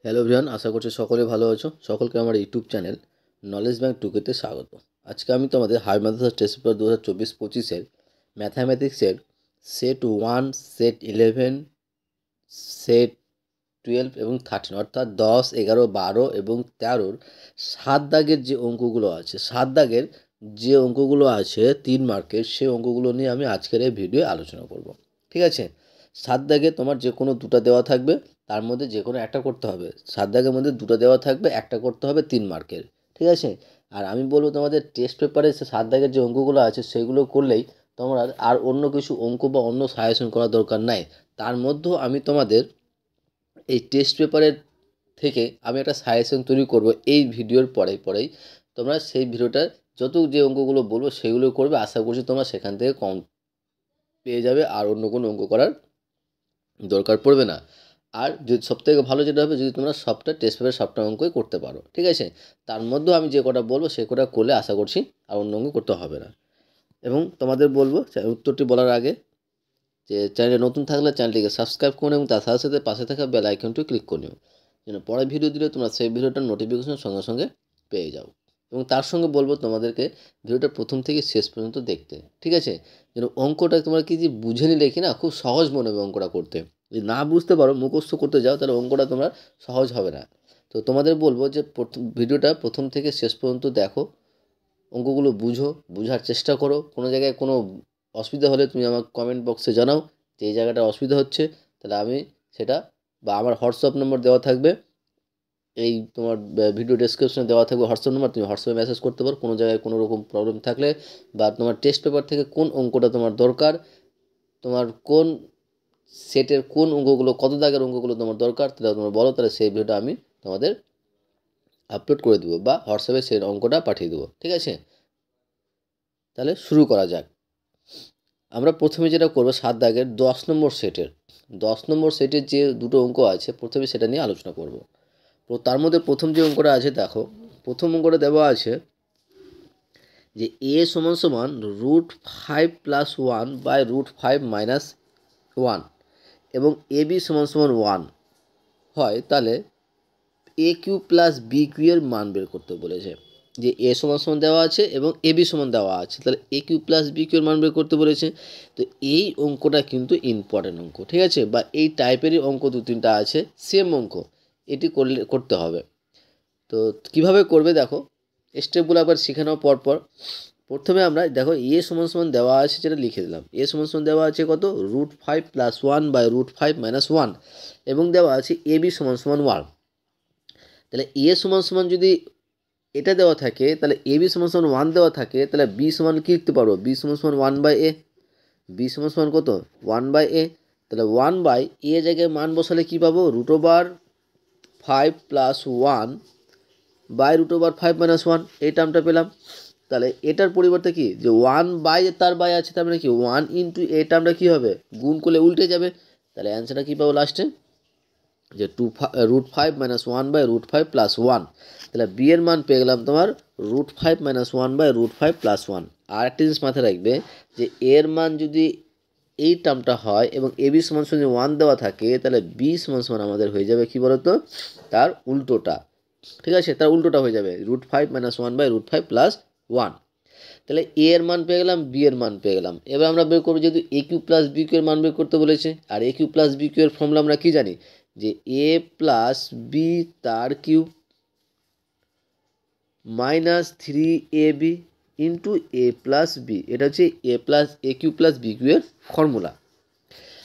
Hello everyone, আশা করছি সকলে ভালো আছো। সকলকে আমার ইউটিউব চ্যানেল নলেজ ব্যাংক টুকেতে স্বাগত। আজকে আমি তোমাদের হাই মাদ্রাসা টেস্ট পেপার 2024-25 ম্যাথামেটিক্সের সেট 1, সেট 11, সেট 12 এবং 13 অর্থাৎ 10, 11, 12 এবং 13-র 7 দাগের যে অঙ্কগুলো আছে, 7 দাগের যে অঙ্কগুলো আছে 3 মার্কের, সেই অঙ্কগুলো নিয়ে আমি আজকের এই ভিডিও আলোচনা করব। ঠিক আছে? 7 দাগে তোমার যে কোনো দুটো দেওয়া থাকবে, তার মধ্যে যে কোনো একটা করতে হবে। 7 দাগের মধ্যে দুটো দেওয়া থাকবে, একটা করতে হবে 3 মার্কের। ঠিক আছে? আর আমি বলবো তোমাদের টেস্ট পেপারে 7 দাগের যে অঙ্কগুলো আছে সেগুলো করলেই তোমরা আর অন্য কিছু অঙ্ক বা অন্য সাজেশন করার দরকার নাই। তার মধ্যেও আমি তোমাদের এই টেস্ট পেপারের থেকে আমি একটা সাজেশন তৈরি করব এই ভিডিওর পরেই তোমরা সেই ভিডিওটার যত যে অঙ্কগুলো বলবো সেগুলো করবে। আশা করছি তোমরা সেখান থেকে কম পেয়ে যাবে, আর অন্য কোনো অঙ্ক করার দরকার পড়বে না। আর যদি সবথেকে ভালো যেটা হবে, যদি তোমরা সবটা টেস্ট পেপারে সবটা অঙ্কই করতে পারো। ঠিক আছে? তার মধ্যেও আমি যে কটা বলবো সে কটা করলে আশা করছি আর অন্য অঙ্ক করতে হবে না। এবং তোমাদের বলবো উত্তরটি বলার আগে যে চ্যানেলে নতুন থাকলে চ্যানেলটিকে সাবস্ক্রাইব করুন এবং তার সাথে সাথে পাশে থাকা বেল আইকনটি ক্লিক করে নিও, যেন পরে ভিডিও দিলে তোমরা সেই ভিডিওটার নোটিফিকেশন সঙ্গে সঙ্গে পেয়ে যাও। এবং তার সঙ্গে বলবো তোমাদেরকে ভিডিওটা প্রথম থেকে শেষ পর্যন্ত দেখতে। ঠিক আছে? যেন অঙ্কটা তোমরা কি যে বুঝে নিলে কি না, খুব সহজ মনে হবে অঙ্কটা করতে। যদি না বুঝতে পারো, মুখস্থ করতে যাও, তাহলে অঙ্কটা তোমার সহজ হবে না। তো তোমাদের বলবো যে ভিডিওটা প্রথম থেকে শেষ পর্যন্ত দেখো, অঙ্কগুলো বুঝো, বুঝার চেষ্টা করো। কোনো জায়গায় কোনো অসুবিধা হলে তুমি আমাকে কমেন্ট বক্সে জানাও যে এই জায়গাটা অসুবিধা হচ্ছে, তাহলে আমি সেটা, বা আমার হোয়াটসঅ্যাপ নম্বর দেওয়া থাকবে, এই তোমার ভিডিও ডেসক্রিপশনে দেওয়া থাকবে হোয়াটসঅ্যাপ নম্বর, তুমি হোয়াটসঅ্যাপে মেসেজ করতে পারো কোনো জায়গায় কোনো রকম প্রবলেম থাকলে, বা তোমার টেস্ট পেপার থেকে কোন অঙ্কটা তোমার দরকার, তোমার কোন সেটের কোন অঙ্কগুলো, কত দাগের অঙ্কগুলো তোমার দরকার, তাহলে তোমরা বলো, তাহলে সেই ভিডিওটা আমি তোমাদের আপলোড করে দেবো বা হোয়াটসঅ্যাপে সেই অঙ্কটা পাঠিয়ে দেবো। ঠিক আছে? তাহলে শুরু করা যাক। আমরা প্রথমে যেটা করবো 7 দাগের 10 নম্বর সেটের যে দুটো অঙ্ক আছে, প্রথমে সেটা নিয়ে আলোচনা করব। তো তার মধ্যে প্রথম যে অঙ্কটা আছে, দেখো প্রথম অঙ্কটা দেওয়া আছে যে a সমান সমান √5 + 1 বাই √5 - 1 এবং ab সমান সমান 1 হয়, তাহলে a q plus b q এর মান বের করতে বলেছে। যে এ সমান সমান দেওয়া আছে এবং এ বি সমান দেওয়া আছে, তাহলে এ কিউ প্লাস বি কিউ এর মান বের করতে বলেছে। তো এই অঙ্কটা কিন্তু ইম্পর্টেন্ট অঙ্ক। ঠিক আছে? বা এই টাইপেরই অঙ্ক দু তিনটা আছে, সেম অঙ্ক, এটি করতে হবে। তো কিভাবে করবে দেখো, স্টেপগুলো একবার শিখে নাও পরপর। প্রথমে আমরা দেখো এ সমান সমান দেওয়া আছে, যেটা লিখে দিলাম। এ সমান সমান দেওয়া আছে কত, √5 + 1 বাই √5 - 1 এবং দেওয়া আছে এ বি সমান সমান 1। তাহলে এ সমান সমান যদি এটা দেওয়া থাকে, তাহলে এ বি সমান সমান 1 দেওয়া থাকে, তাহলে বি সমান কী লিখতে পারবো, বি সমান সমান 1/a। বি সমান সমান কত, 1/a। তাহলে 1/a জায়গায় মান বসালে কী পাবো, √5 + 1 বাই √5 - 1, এই টার্মটা পেলাম। তাহলে এটার পরিবর্তে কি, যে 1/, তার বাই আছে, তার মানে কি 1 ইন্টু এই টার্মটা কী হবে, গুণ করলে উল্টে যাবে। তাহলে অ্যান্সারটা কী পাবো লাস্টে, যে √5 - 1 বাই √5 + 1। তাহলে বি এর মান পেয়ে গেলাম তোমার √5 - 1 বাই √5 + 1। আর একটা জিনিস মাথায় রাখবে, যে এর মান যদি এই টার্মটা হয় এবং এ বি সমান সমান 1 দেওয়া থাকে, তাহলে বি সমান সমান আমাদের হয়ে যাবে কী বলতো, তার উল্টোটা। ঠিক আছে? তার উল্টোটা হয়ে যাবে √5 - 1 বাই √5 + 1। তাহলে এ এর মান পেয়ে গেলাম, বি এর মান পেয়ে গেলাম। এবার আমরা বের করবো, যেহেতু এ কিউ প্লাস বি কিউ এর মান বের করতে বলেছে, আর এ কিউ প্লাস বি কিউ এর ফর্মুলা আমরা কি জানি, যে এ প্লাস বি তার কিউব -3ab ইন্টু এ প্লাস বি। এটা হচ্ছে এ কিউ প্লাস বি কিউ এর ফর্মুলা।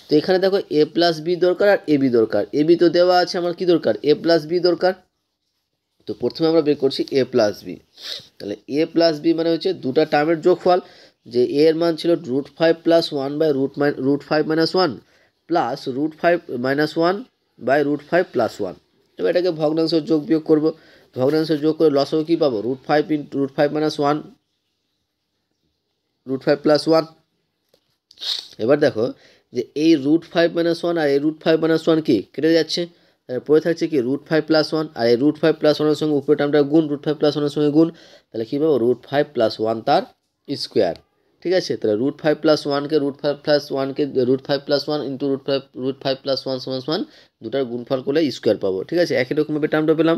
তো এখানে দেখো এ প্লাস বি দরকার আর এ বি দরকার। এ বি তো দেওয়া আছে, আমার কি দরকার, এ প্লাস বি দরকার। তো প্রথমে আমরা বের করছি এ প্লাস বি। তাহলে এ প্লাস বি মানে হচ্ছে দুটা টার্মের যোগফল, যে এ এর মান ছিল √5 + 1 বাই √5 - 1 প্লাস √5 - 1 বাই √5 + 1। এবার এটাকে ভগ্নাংশ যোগ বিয়োগ করবো। ভগ্নাংশ যোগ করে লসাগু কী পাবো, √5 ইন্টু √5 - 1 √5 + 1। এবার দেখো যে এই √5 - 1 আর এই √5 - 1 কি কেটে যাচ্ছে, পড়ে থাকছে কি √5 + 1, আর এই √5 + 1 এর সঙ্গে উপরে টার্মটা গুণ, √5 + 1 এর সঙ্গে গুণ, তাহলে কী পাবো, √5 + 1 তার স্কোয়ার। ঠিক আছে। তাহলে √5 + 1 কে √5 + 1 কে √5 + 1 ইন্টু √5 + 1 সমান দুটার গুণফল করলে স্কোয়ার পাবো। ঠিক আছে, একই রকমভাবে টার্মটা পেলাম।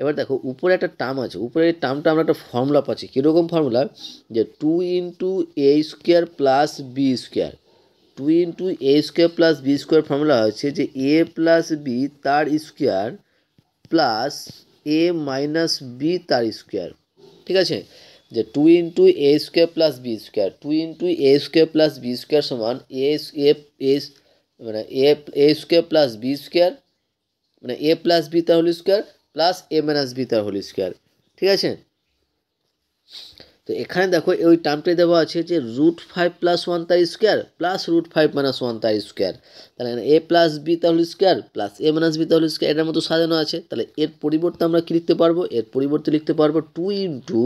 এবার দেখো উপরে একটা টার্ম আছে, উপরে এই টার্মটা আমরা একটা ফর্মুলা পাচ্ছি। কীরকম ফর্মুলা, যে 2 × a² + b², 2 × a² + b² formula হচ্ছে যে a + b তার স্কোয়ার প্লাস a - b তার স্কোয়ার। ঠিক আছে, যে 2 × a² + b², 2 × a² + b² সমান মানে a² + b², মানে a + b তার whole square plus a - b তার হোল স্কোয়ার। ঠিক আছে, তো এখানে দেখো ওই টার্মটাই দেওয়া আছে যে √5 + 1 তার স্কোয়ার প্লাস √5 - 1 তার স্কোয়ার। তাহলে a + b তার whole square plus a - b তার হোল স্কোয়ার, এটার মতো সাজানো আছে। তাহলে এর পরিবর্তে আমরা কী লিখতে পারবো, এর পরিবর্তে লিখতে পারবো 2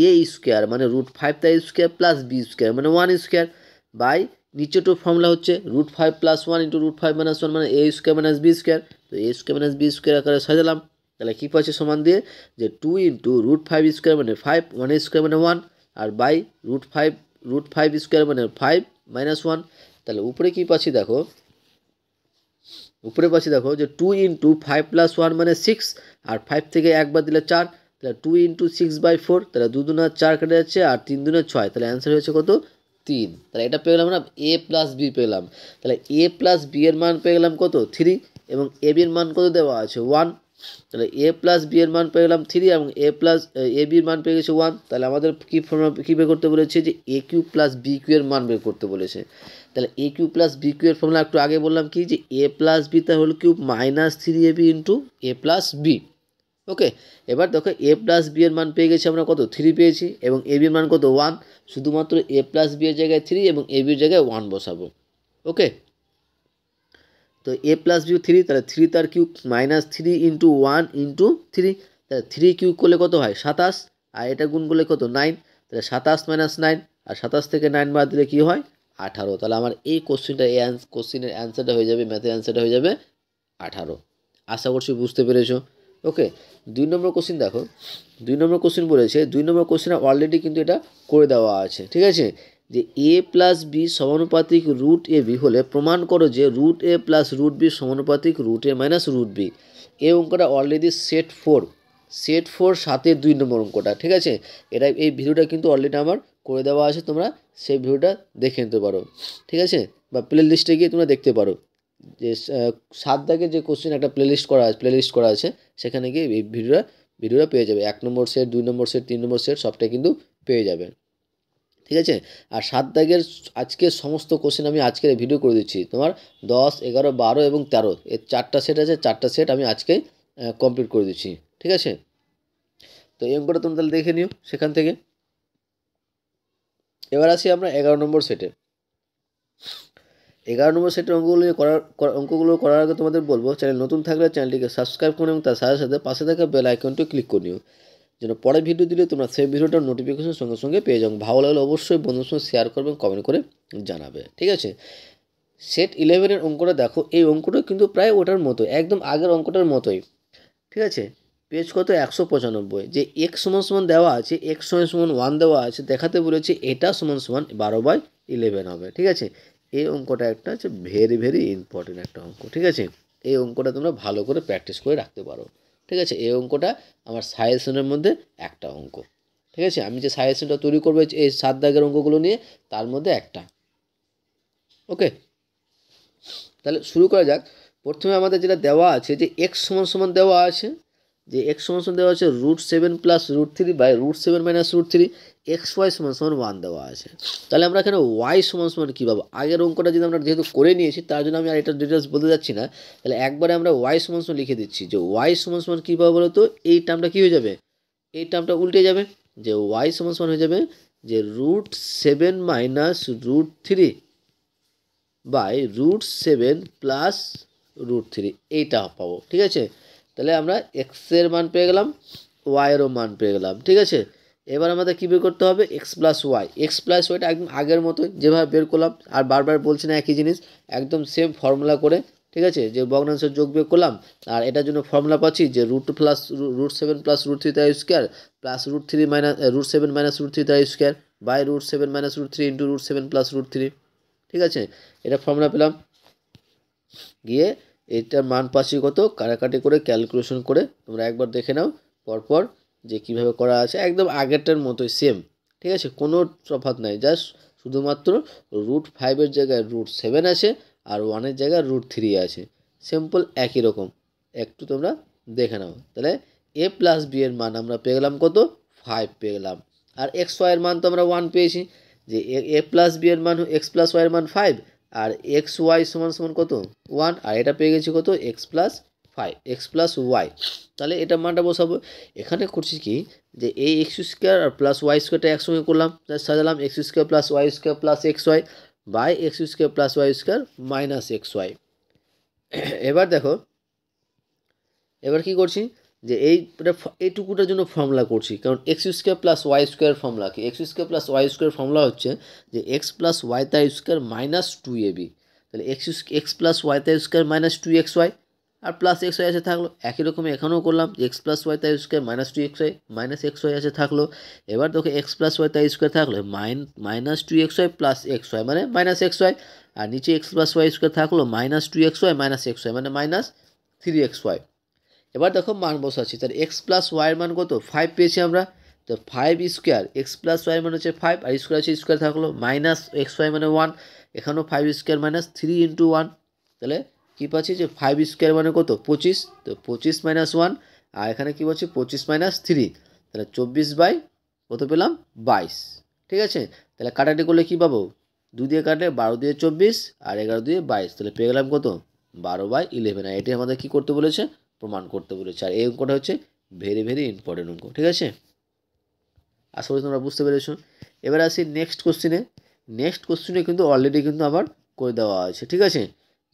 × a² মানে √5 তার স্কোয়ার প্লাস b² মানে 1² বাই নিচেটো ফর্মুলা হচ্ছে √5 + 1 × √5 - 1 মানে a² - b²। তো a² - b² আকারে সাজালাম। তাহলে কী পাচ্ছে সমান দিয়ে, যে 2 × √5² মানে 5, 1² মানে 1, আর বাই √5² মানে 5 - 1। তাহলে উপরে কী পাচ্ছি দেখো, উপরে পাচ্ছি দেখো যে 2 × 5 + 1 মানে 6, আর 5 থেকে একবার দিলে 4, তাহলে 2 × 6/4, তাহলে 2 দুনা 4 কেটে যাচ্ছে, আর 3 দুনা 6, তাহলে অ্যান্সার হয়েছে কত, 3। তাহলে এটা পেয়ে গেলাম না, a + b পেলাম। তাহলে a + b এর মান পেয়ে গেলাম কত, 3, এবং a b এর মান কত দেওয়া আছে, 1। তাহলে a + b এর মান পেয়ে গেলাম 3 এবং a b এর মান পেয়ে গেছে 1। তাহলে আমাদের কী বের করতে বলেছে, যে a³ + b³ এর মান বের করতে বলেছে। তাহলে a³ + b³ এর ফর্মুলা একটু আগে বললাম কি, যে a + b তার whole cube -3ab × a + b। Okay, এবার দেখো a + b এর মান পেয়ে গেছি আমরা কত, 3 পেয়েছি, এবং a b এর মান কত, 1। শুধুমাত্র a + b এর জায়গায় 3 এবং a b এর জায়গায় 1 বসাবো। ওকে, তো a + b 3, তাহলে 3 তার কিউব -3 × 1 × 3, তাহলে 3 কিউব করলে কত হয়, 27, আর এটা গুণ করলে কত, 9। তাহলে 27 - 9, আর 27 থেকে 9 বাদ দিলে কী হয়, 18। তাহলে আমার এই কোশ্চিনের অ্যান্সারটা হয়ে যাবে, ম্যাথের অ্যান্সারটা হয়ে যাবে 18। আশা করছি বুঝতে পেরেছো। ওকে, 2 নম্বর কোশ্চিন দেখো, 2 নম্বর কোশ্চিন বলেছে, 2 নম্বর কোশ্চিনে অলরেডি কিন্তু এটা করে দেওয়া আছে। ঠিক আছে, যে a + b সমানুপাতিক √ab হলে প্রমাণ করো যে √a + √b সমানুপাতিক √a - √b। এই অঙ্কটা অলরেডি সেট 4 7-এর 2 নম্বর অঙ্কটা। ঠিক আছে, এটা এই ভিডিওটা কিন্তু অলরেডি আমার করে দেওয়া আছে, তোমরা সেই ভিডিওটা দেখে নিতে পারো। ঠিক আছে, বা প্লে লিস্টে গিয়ে তোমরা দেখতে পারো, যে 7 দাগের যে কোশ্চেন একটা প্লেলিস্ট করা আছে, সেখানে গিয়ে এই ভিডিওটা পেয়ে যাবে। 1 নম্বর সেট, 2 নম্বর সেট, 3 নম্বর সেট সবটাই কিন্তু পেয়ে যাবে। ঠিক আছে, আর 7 দাগের আজকের সমস্ত কোশ্চেন আমি আজকের ভিডিও করে দিচ্ছি। তোমার 10, 11, 12 এবং 13 এর 4টা সেট আছে, 4টা সেট আমি আজকে কমপ্লিট করে দিচ্ছি। ঠিক আছে, তো এই অঙ্কটা তুমি তাহলে দেখে নিও সেখান থেকে। এবার আসি আমরা 11 নম্বর সেটে। 11 নম্বর সেটের অঙ্কগুলো করার আগে তোমাদের বলবো, চ্যানেল নতুন থাকলে চ্যানেলটিকে সাবস্ক্রাইব করুন এবং তার সাথে সাথে পাশে থাকা বেল আইকনটি ক্লিক করে নিও, যেন পরে ভিডিও দিলে তোমরা সেই ভিডিওটার নোটিফিকেশন সঙ্গে সঙ্গে পেয়ে যাও। ভালো লাগলে অবশ্যই বন্ধুদের সঙ্গে শেয়ার করবে, কমেন্ট করে জানাবে। ঠিক আছে, সেট 11-এর অঙ্কটা দেখো, এই অঙ্কটা কিন্তু প্রায় ওটার মতো, একদম আগের অঙ্কটার মতোই। ঠিক আছে, পেজ কত, 195, যে x = দেওয়া আছে, x = 1 দেওয়া আছে, দেখাতে বলেছে এটা = 12/11 হবে। ঠিক আছে, এই অঙ্কটা একটা হচ্ছে ভেরি ইম্পর্টেন্ট একটা অঙ্ক। ঠিক আছে, এই অঙ্কটা তোমরা ভালো করে প্র্যাকটিস করে রাখতে পারো। ঠিক আছে, এই অঙ্কটা আমার সাজেশনের মধ্যে একটা অঙ্ক। ঠিক আছে, আমি যে সাজেশনটা তৈরি করবো এই 7 দাগের অঙ্কগুলো নিয়ে, তার মধ্যে একটা। ওকে, তাহলে শুরু করা যাক। প্রথমে আমাদের যেটা দেওয়া আছে, যে x = দেওয়া আছে, যে x = দেওয়া আছে √7 + √3 বাই √7 - √3, xy = 1 দেওয়া আছে। তাহলে আমরা এখানে y = কী পাবো, আগের অঙ্কটা যদি আমরা যেহেতু করে নিয়েছি, তার জন্য আমি আর এটা ডিটেলস বলতে যাচ্ছি না। তাহলে একবারে আমরা y = লিখে দিচ্ছি, যে y = কী পাবো বলো তো, এই টার্মটা কী হয়ে যাবে, এই টার্মটা উল্টে যাবে, যে y = হয়ে যাবে যে √7 - √3 বাই √7 + √3, এইটা পাবো। ঠিক আছে, তাহলে আমরা এক্সের মান পেয়ে গেলাম, ওয়াইয়েরও মান পেয়ে গেলাম। ঠিক আছে, এবার আমাদের কী বের করতে হবে, x + y। ওয়াইটা একদম আগের মতোই যেভাবে বের করলাম, আর বারবার বলছি না, একই জিনিস, একদম সেম ফর্মুলা করে। ঠিক আছে, যে ভগ্নাংশের যোগ বিয়োগ করলাম, আর এটার জন্য ফর্মুলা পাচ্ছি যে √7 + √3 তার স্কোয়ার প্লাস √7 - √3 তার square. By √7 minus √3 into √7 plus √3। ঠিক আছে, এটা ফর্মুলা পেলাম। গিয়ে এটার মান পাচ্ছি কত, কাটাকাটি করে ক্যালকুলেশন করে তোমরা একবার দেখে নাও পরপর যে কিভাবে করা আছে, একদম আগেরটার মতোই সেম। ঠিক আছে, কোনো তফাৎ নাই, জাস্ট শুধুমাত্র √5 জায়গায় √7 আছে আর 1 জায়গায় √3 আছে, সিম্পল একই রকম। একটু তোমরা দেখে নাও। তাহলে a প্লাস b এর মান আমরা পেয়ে গেলাম কত, 5 পেয়ে গেলাম। আর এক্স ওয়াইয়ের মান তো আমরা 1 পেয়েছি, যে a প্লাস b এর মান এক্স প্লাস ওয়াইয়ের মান 5 আর এক্স ওয়াই সমান সমান কত 1, আর এটা পেয়ে গেছি কত এক্স প্লাস ওয়াই। তাহলে এটা মানটা বসাবো। এখানে করছি কি, যে এই এক্স স্কোয়ার আর প্লাস ওয়াই স্কোয়ারটা একসঙ্গে করলাম, সাজালাম X square plus Y square plus x Y by X square plus Y square minus x Y. এবার দেখো, এবার কি করছি, যে এইটুকুটার জন্য ফর্মুলা করছি, কারণ x square plus Y square formula কি, x square plus Y square formula হচ্ছে যে এক্স প্লাস ওয়াই তার স্কোয়ার মাইনাস 2ab। তাহলে এক্স প্লাস ওয়াই তার স্কোয়ার মাইনাস 2xy আর প্লাস এক্স ওয়াই আছে থাকলো। একই রকম এখানেও করলাম, এক্স প্লাস ওয়াই তার square minus 2xy minus x y আছে থাকলো। এবার দেখো এক্স প্লাস ওয়াই তার স্কোয়ার থাকলো minus 2xy plus x y মানে মাইনাস এক্স ওয়াই, আর নিচে এক্স প্লাস ওয়াই স্কোয়ার থাকলো minus 2xy minus x y মানে মাইনাস 3xy। এবার দেখো মান বসাচ্ছি, তাহলে এক্স প্লাস ওয়াইয়ের মান কত 5 পেয়েছি আমরা। তো 5 স্কোয়ার এক্স প্লাস ওয়াই মানে হচ্ছে 5 আর স্কোয়ার আছে স্কোয়ার থাকলো মাইনাস এক্স ওয়াই মানে 1, এখানেও 5 স্কোয়ার মাইনাস 3 ইন্টু 1। তাহলে কী পাচ্ছি, যে 5 স্কোয়ার মানে কত 25, তো 25 মাইনাস 1, আর এখানে কী পাচ্ছি 25 মাইনাস 3, তাহলে 24 বাই কত পেলাম 22। ঠিক আছে, তাহলে কাটাটি করলে কী পাবো, 2 দিয়ে কাটলে 12 দিয়ে 24 আর 11 দিয়ে 22, তাহলে পেয়ে গেলাম কত 12/11। আর এটি আমাদের কী করতে বলেছে, প্রমাণ করতে বলেছে। আর এই অঙ্কটা হচ্ছে ভেরি ভেরি ইম্পর্টেন্ট অঙ্ক। ঠিক আছে, আশা করি তোমরা বুঝতে পেরেছো। এবার আসি নেক্সট কোশ্চেনে কিন্তু অলরেডি কিন্তু আবার করে দেওয়া আছে। ঠিক আছে,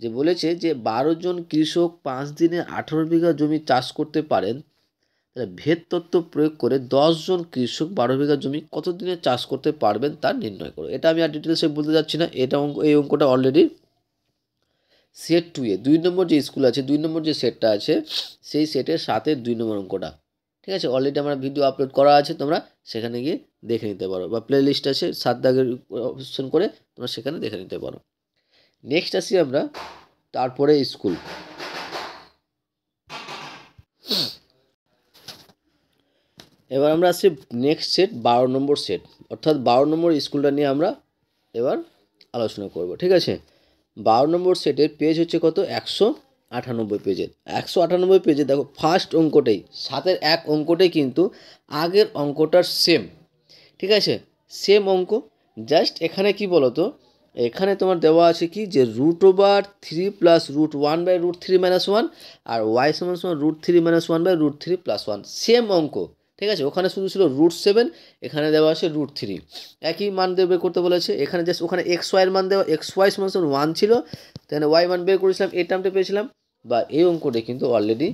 যে বলেছে যে 12 জন কৃষক 5 দিনে 18 বিঘা জমি চাষ করতে পারেন, তাহলে ভেদ তত্ত্ব প্রয়োগ করে 10 জন কৃষক 12 বিঘা জমি কত দিনে চাষ করতে পারবেন তা নির্ণয় করো। এটা আমি আর ডিটেলসে বলতে যাচ্ছি না, এই অঙ্কটা অলরেডি সেট 2-এ 2 নম্বর যে স্কুল আছে, 2 নম্বর যে সেটটা আছে সেই সেটের 7-এর 2 নম্বর অঙ্কটা। ঠিক আছে, অলরেডি আমার ভিডিও আপলোড করা আছে, তোমরা সেখানে গিয়ে দেখে নিতে পারো, বা প্লে লিস্ট আছে 7 দাগের অপশন করে তোমরা সেখানে দেখে নিতে পারো। নেক্সট আসি আমরা তারপরে স্কুল। এবার আমরা আসছি নেক্সট সেট 12 নম্বর সেট, অর্থাৎ 12 নম্বর স্কুলটা নিয়ে আমরা এবার আলোচনা করব। ঠিক আছে, 12 নম্বর সেটের পেজ হচ্ছে কত 198 পেজের। 198 পেজে দেখো ফার্স্ট অঙ্কটাই 7-এর 1 অঙ্কটাই কিন্তু আগের অঙ্কটার সেম। ঠিক আছে, সেম অঙ্ক, জাস্ট এখানে কি বলো তো, এখানে তোমার দেওয়া আছে কি, যে √3 প্লাস √1/√3 - 1 আর y সমান সমান √3 - 1/√3 + 1, সেম অঙ্ক। ঠিক আছে, ওখানে শুধু ছিল √7, এখানে দেওয়া আছে √3, একই মান বের করতে বলেছে। এখানে জাস্ট ওখানে এক্স ওয়াইয়ের মান দেওয়া, এক্স ওয়াই সমান সমান 1 ছিল, তাহলে ওয়াই মান বের করেছিলাম, এই টার্মটা পেয়েছিলাম। বা এই অঙ্কটা কিন্তু অলরেডি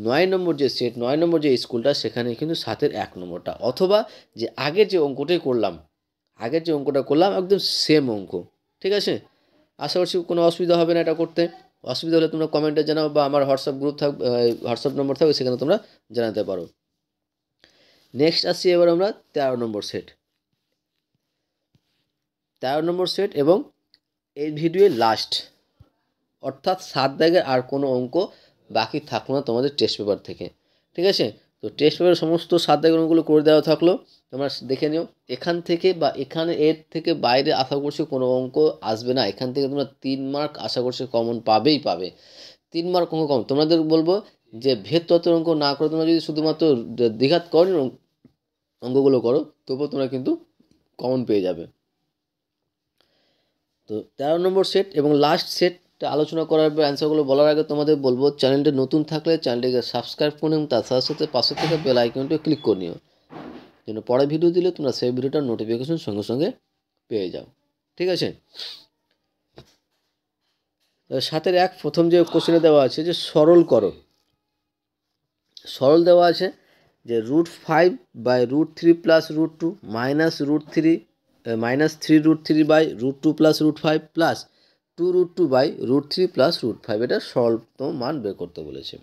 9 নম্বর যে সেট, 9 নম্বর যে স্কুলটা, সেখানে কিন্তু 7-এর 1 নম্বরটা, অথবা যে আগের যে অঙ্কটাই করলাম, একদম সেম অঙ্ক। ঠিক আছে, আশা করছি কোনো অসুবিধা হবে না এটা করতে। অসুবিধা হলে তোমরা কমেন্টে জানাও, বা আমার হোয়াটসঅ্যাপ গ্রুপ থাকবে, হোয়াটসঅ্যাপ নম্বর থাকবে, সেখানে তোমরা জানাতে পারো। নেক্সট আসছি এবার আমরা 13 নম্বর সেট, 13 নম্বর সেট এবং এই ভিডিওর লাস্ট, অর্থাৎ 7 দাগের আর কোনো অঙ্ক বাকি থাকলো না তোমাদের টেস্ট পেপার থেকে। ঠিক আছে, তো টেস্ট পেপারের সমস্ত 7 দাগের অঙ্কগুলো করে দেওয়া থাকলো, তোমরা দেখে নিও। এখান থেকে বা এখানে এর থেকে বাইরে আশা করছি কোনো অঙ্ক আসবে না। এখান থেকে তোমরা 3 মার্ক আশা করছি কমন পাবে। 3 মার্ক অঙ্ক কমন। তোমাদের বলবো যে ভেদ তত্ত্বের অঙ্ক না করে তোমরা যদি শুধুমাত্র দ্বিঘাত করণের অঙ্কগুলো করো, তবুও তোমরা কিন্তু কমন পেয়ে যাবে। তো 13 নম্বর সেট এবং লাস্ট সেটটা আলোচনা করার পর অ্যান্সারগুলো বলার আগে তোমাদের বলবো, চ্যানেলটি নতুন থাকলে চ্যানেলটিকে সাবস্ক্রাইব করুন এবং তার সাথে সাথে পাশে থেকে বেল আইকনটি ক্লিক করে নিও, যেন পরে ভিডিও দিলে তোমরা সেই ভিডিওটার নোটিফিকেশন সঙ্গে সঙ্গে পেয়ে যাও। ঠিক আছে, 7-এর 1 প্রথম যে কোশ্চেনে দেওয়া আছে যে সরল করো। সরল দেওয়া আছে যে √5 by √3 plus √2 minus -3√3/√2 plus √5 plus 2√2/√3 plus √5, এটা সরলতম মান বের করতে বলেছে।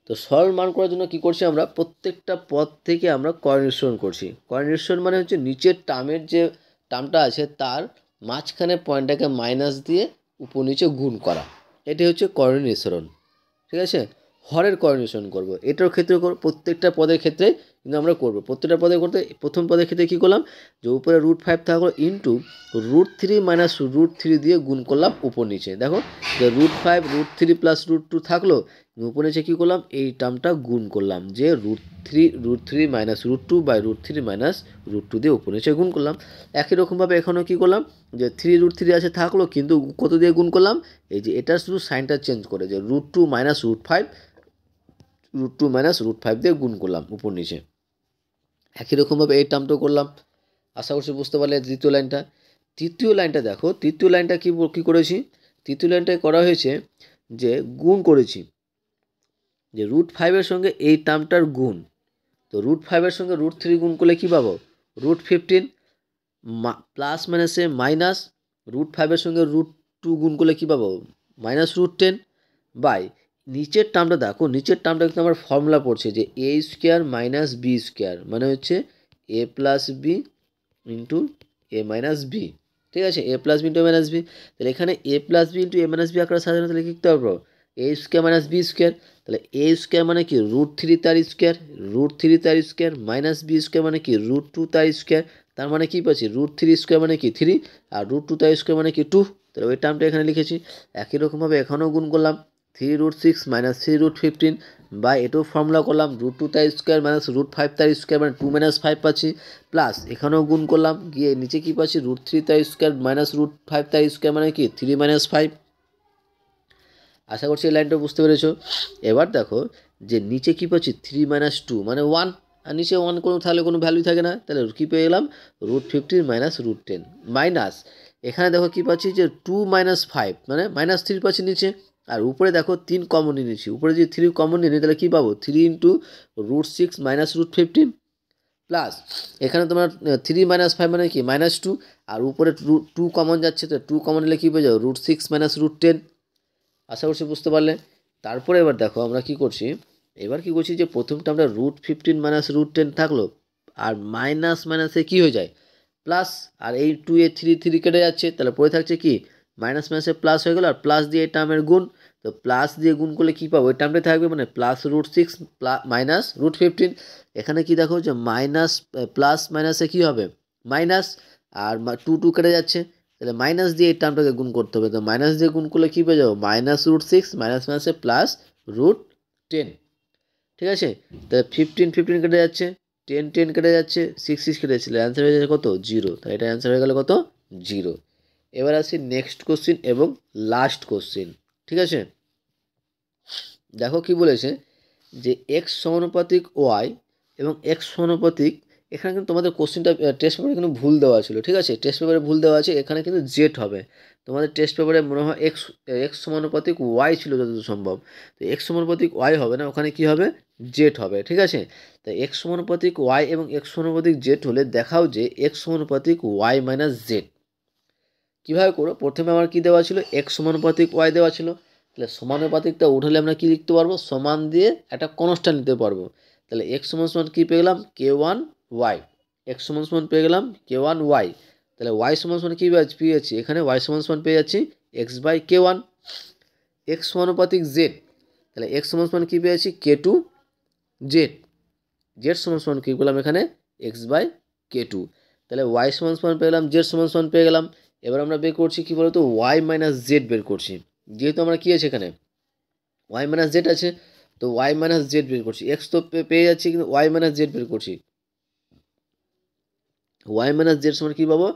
তো সরল মান করার জন্য কি করছি আমরা, প্রত্যেকটা পদ থেকে আমরা কয় নিঃসরণ করছি। কয় নিঃসরণ মানে হচ্ছে নিচের টার্মের যে টার্মটা আছে তার মাঝখানে পয়েন্টটাকে মাইনাস দিয়ে উপর নিচে গুণ করা, এটি হচ্ছে করণীয় নিঃসরণ। ঠিক আছে, হরের করণীয় নিঃসরণ করবো, এটার ক্ষেত্রে প্রত্যেকটা পদের ক্ষেত্রে কিন্তু আমরা করবো। প্রত্যেকটা পদে করতে প্রথম পদের ক্ষেত্রে কী করলাম, যে উপরে √5 থাকলো ইন্টু √3 মাইনাস √3 দিয়ে গুণ করলাম উপর নিচে। দেখো যে √5 √3 প্লাস √2 থাকলো, উপর নিচে কী করলাম, এই টার্মটা গুণ করলাম, যে √3 মাইনাস √2 বাই √3 মাইনাস √2 দিয়ে উপর নিচে গুণ করলাম। একই রকমভাবে এখানেও কী করলাম, যে 3√3 আছে থাকলো, কিন্তু কত দিয়ে গুণ করলাম, এই যে এটা শুধু সাইনটা চেঞ্জ করে, যে √2 মাইনাস √5 মাইনাস √5 দিয়ে গুণ করলাম উপর নিচে। একই রকমভাবে এই টার্মটাও করলাম। আশা করছি বুঝতে পারলে দ্বিতীয় লাইনটা। তৃতীয় লাইনটা দেখো, তৃতীয় লাইনটা কী করেছি, তৃতীয় লাইনটায় করা হয়েছে যে গুণ করেছি, যে √5 সঙ্গে এই টার্মটার গুণ। তো √5 সঙ্গে √3 গুণ করলে কী পাবো, √15 প্লাস মাইনাসে মাইনাস, √5 সঙ্গে √2 গুণ করলে কী পাবো, মাইনাস √10 বাই নিচের টার্মটা দেখো, নিচের টার্মটা কিন্তু আমার ফর্মুলা পড়ছে যে a² মাইনাস b² মানে হচ্ছে a plus b into a minus b. ঠিক আছে, a plus b into a minus b. তাহলে এখানে a plus b into a minus b আকারে সাজানো, তাহলে লিখতে পারবো a² মাইনাস b²। তাহলে a² মানে কি √3 তার স্কোয়ার, √3 তার স্কোয়ার মাইনাস b² মানে কি √2 তার স্কোয়ার। তার মানে কী পাচ্ছি, √3² মানে কি 3 আর √2 তার স্কোয়ার মানে কি 2। তাহলে ওই টার্মটা এখানে লিখেছি। একই রকমভাবে এখানেও গুণ করলাম 3√6 মাইনাস 3√15 বা এটাও ফর্মুলা করলাম √2 তার স্কোয়ার মাইনাস √5 তার স্কোয়ার মানে 2 মাইনাস 5 পাচ্ছি, প্লাস এখানেও গুণ করলাম, গিয়ে নিচে কী পাচ্ছি √3 তার স্কোয়ার মাইনাস √5 তার স্কোয়ার মানে কি 3 মাইনাস 5। আশা করছি এই লাইনটা বুঝতে পেরেছো। এবার দেখো যে নিচে কী পাচ্ছি 3 মাইনাস 2 মানে 1, আর নিচে 1 কোনো থাকলে কোনো ভ্যালু থাকে না, তাহলে কী পেয়ে গেলাম √15 মাইনাস √10 মাইনাস এখানে দেখো কী পাচ্ছি যে 2 মাইনাস 5 মানে মাইনাস 3 পাচ্ছি নিচে, আর উপরে দেখো 3 কমন নিয়ে নিচ্ছি, উপরে যদি 3 কমন নিয়ে নিই তাহলে কী পাবো 3 ইন্টু √6 মাইনাস √15 প্লাস এখানে তোমার 3 মাইনাস 5 মানে কি -2, আর উপরে 2 কমন যাচ্ছে, তো 2 কমন নিলে কী পেয়ে যাবো √6 মাইনাস √10। আশা করছি বুঝতে পারলে। তারপরে এবার দেখো আমরা কি করছি, এবার কি করছি যে প্রথমটা আমরা √15 মাইনাস √10 থাকলো, আর মাইনাস মাইনাসে কী হয়ে যায় প্লাস, আর এই 2 এ 3 কেটে যাচ্ছে, তাহলে পড়ে থাকছে কি মাইনাস মাইনাসে প্লাস হয়ে গেল, আর প্লাস দিয়ে এই টার্মের গুণ। তো প্লাস দিয়ে গুণ করলে কী পাবো, ওই টার্মটাই থাকবে, মানে প্লাস √6 মাইনাস √15। এখানে কি দেখো যে মাইনাস প্লাস মাইনাসে কী হবে মাইনাস, আর 2 কেটে যাচ্ছে, তাহলে মাইনাস দিয়ে এই টার্মটাকে গুণ করতে হবে। তো মাইনাস দিয়ে গুণ করলে কী পেয়ে যাবো মাইনাস √6 মাইনাস মাইনাসে প্লাস √10। ঠিক আছে, তাহলে 15 কেটে যাচ্ছে, 10 কেটে যাচ্ছে, 6 কেটে যাচ্ছে, অ্যান্সার হয়ে যাচ্ছে কত 0। তাই এটা অ্যান্সার হয়ে গেল কত 0। এবার আসি নেক্সট কোশ্চিন এবং লাস্ট কোশ্চিন। ঠিক আছে, দেখো কি বলেছে যে x সমানুপাতিক y এবং x সমানুপাতিক, এখানে কিন্তু তোমাদের কোশ্চেনটা টেস্ট পেপারে কিন্তু ভুল দেওয়া ছিল। ঠিক আছে, টেস্ট পেপারে ভুল দেওয়া আছে, এখানে কিন্তু জেড হবে। তোমাদের টেস্ট পেপারে মনে হয় এক্স সমানুপাতিক ওয়াই ছিল যতদূর সম্ভব, তো এক্স সমানুপাতিক ওয়াই হবে না, ওখানে কি হবে জেড হবে। ঠিক আছে, তো এক্স সমানুপাতিক ওয়াই এবং এক্স সমানুপাতিক জেড হলে দেখাও যে এক্স সমানুপাতিক ওয়াই মাইনাস জেড। কীভাবে করো, প্রথমে আমার কি দেওয়া ছিল এক্স সমানুপাতিক ওয়াই দেওয়া ছিল, তাহলে সমানুপাতিকটা উঠালে আমরা কি লিখতে পারবো, সমান দিয়ে একটা কনস্ট্যান্ট নিতে পারবো। তাহলে এক্স সমান সমান কী পেয়ে গেলাম k1y, এক্স সমান সমান পেয়ে গেলাম k1y। তাহলে ওয়াই সমান সমান কী পেয়ে যাচ্ছি, এখানে ওয়াই সমান সমান পেয়ে যাচ্ছি x/k1। এক্স সমানুপাতিক জেড, তাহলে এক্স সমান সমান কী পেয়ে যাচ্ছি k2z, জেড সমান সমান কী পেলাম এখানে x/k2। তাহলে ওয়াই সমান সমান পেয়ে গেলাম জেড সমান সমান পেয়ে গেলাম। এবার আমরা বের করছি কী বলতো ওয়াই মাইনাস জেড বের করছি, যেহেতু আমরা কী আছে এখানে ওয়াই মাইনাস জেড আছে, তো ওয়াই মাইনাস জেড বের করছি, এক্স তো পেয়ে যাচ্ছি কিন্তু ওয়াই মাইনাস জেড বের করছি। ওয়াই মাইনাস জেড সমান কী পাবো,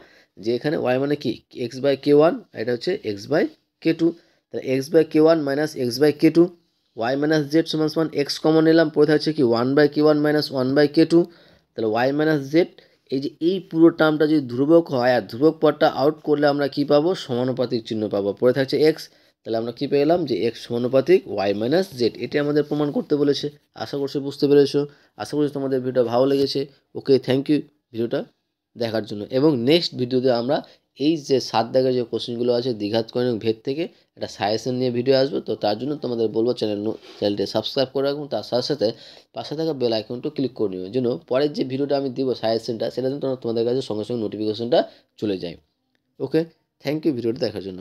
যে এখানে ওয়াই মানে কি x/k1, এটা হচ্ছে x/k2, তাহলে x/k1 minus x/k2, Y minus Z সমান সমান এক্স কমন নিলাম, পড়ে থাকছে কি 1/k1 মাইনাস 1/k2। তাহলে ওয়াই মাইনাস জেড, এই যে এই পুরো টার্মটা যদি ধ্রুবক হয় আর ধ্রুবক পদটা আউট করলে আমরা কি পাবো সমানুপাতিক চিহ্ন পাবো, পড়ে থাকছে এক্স। তাহলে আমরা কী পেয়ে গেলাম যে এক্স সমানুপাতিক ওয়াই মাইনাস জেড, এটি আমাদের প্রমাণ করতে বলেছে। আশা করছি বুঝতে পেরেছো, আশা করছি তোমাদের ভিডিওটা ভালো লেগেছে। ওকে, থ্যাংক ইউ ভিডিওটা দেখার জন্য, এবং নেক্সট ভিডিওতে আমরা এই যে 7 দাগের যে কোশ্চেনগুলো আছে দ্বিঘাত করণ এবং ভেদ থেকে একটা সাজেশন নিয়ে ভিডিও আসবে। তো তার জন্য তোমাদের বলবো চ্যানেলটি সাবস্ক্রাইব করে রাখুন, তার সাথে সাথে পাশে থাকা বেল আইকনটা ক্লিক করে নেবেন, যেন পরের যে ভিডিওটা আমি দিব সাজেশনটা সেটা যেন তোমাদের কাছে সঙ্গে সঙ্গে নোটিফিকেশনটা চলে যায়। ওকে, থ্যাংক ইউ ভিডিওটা দেখার জন্য।